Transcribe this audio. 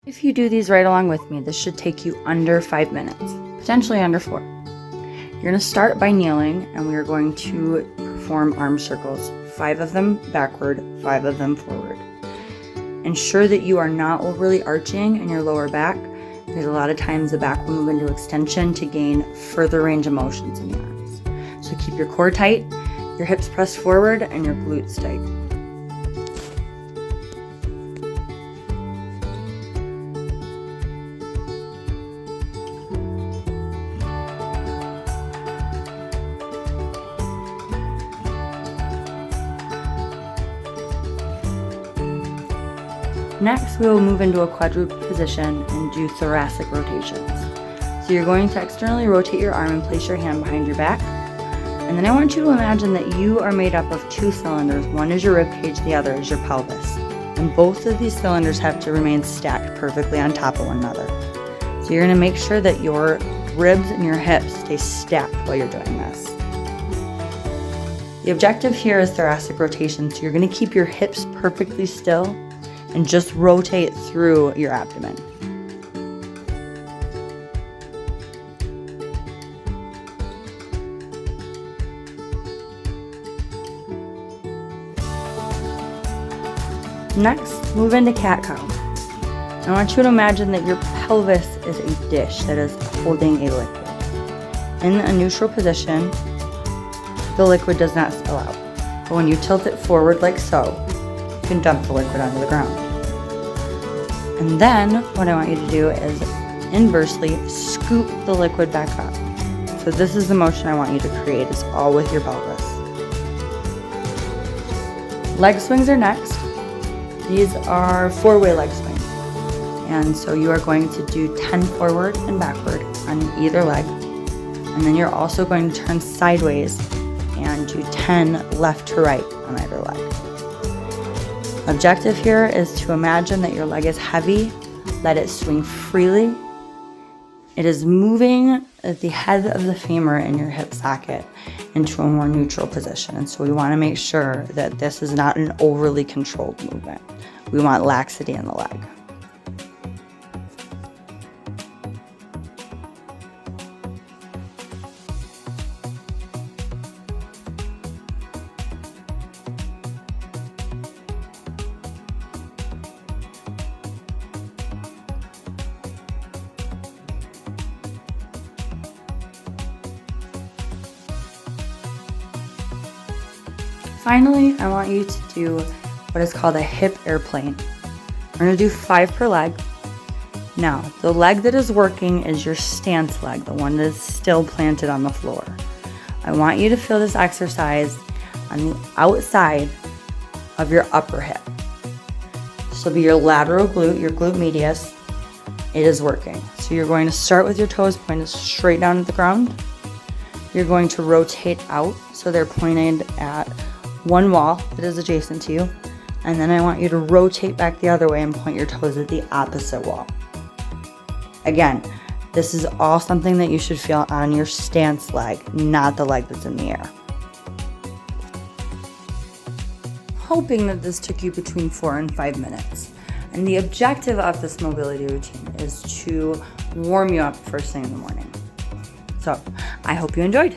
If you do these right along with me, this should take you under 5 minutes, potentially under 4. You're going to start by kneeling, and we are going to perform arm circles, 5 of them backward, 5 of them forward. Ensure that you are not overly arching in your lower back, because a lot of times the back will move into extension to gain further range of motions in the arms. So keep your core tight, your hips pressed forward, and your glutes tight. Next, we will move into a quadruped position and do thoracic rotations. So you're going to externally rotate your arm and place your hand behind your back. And then I want you to imagine that you are made up of 2 cylinders. One is your rib cage, the other is your pelvis. And both of these cylinders have to remain stacked perfectly on top of one another. So you're going to make sure that your ribs and your hips stay stacked while you're doing this. The objective here is thoracic rotation, so you're going to keep your hips perfectly still and just rotate through your abdomen. Next, move into cat-cow. I want you to imagine that your pelvis is a dish that is holding a liquid. In a neutral position, the liquid does not spill out. But when you tilt it forward like so, you can dump the liquid onto the ground. And then what I want you to do is inversely scoop the liquid back up. So this is the motion I want you to create, is all with your pelvis. Leg swings are next. These are 4-way leg swings. And so you are going to do 10 forward and backward on either leg. And then you're also going to turn sideways and do 10 left to right on either leg. Objective here is to imagine that your leg is heavy, let it swing freely. It is moving the head of the femur in your hip socket into a more neutral position. And so we want to make sure that this is not an overly controlled movement. We want laxity in the leg. Finally, I want you to do what is called a hip airplane. We're going to do 5 per leg. Now, the leg that is working is your stance leg, the one that is still planted on the floor. I want you to feel this exercise on the outside of your upper hip. This will be your lateral glute, your glute medius. It is working. So you're going to start with your toes pointed straight down at the ground. You're going to rotate out so they're pointed at one wall that is adjacent to you, and then I want you to rotate back the other way and point your toes at the opposite wall. Again, this is all something that you should feel on your stance leg, not the leg that's in the air. Hoping that this took you between 4 and 5 minutes. And the objective of this mobility routine is to warm you up first thing in the morning. So I hope you enjoyed.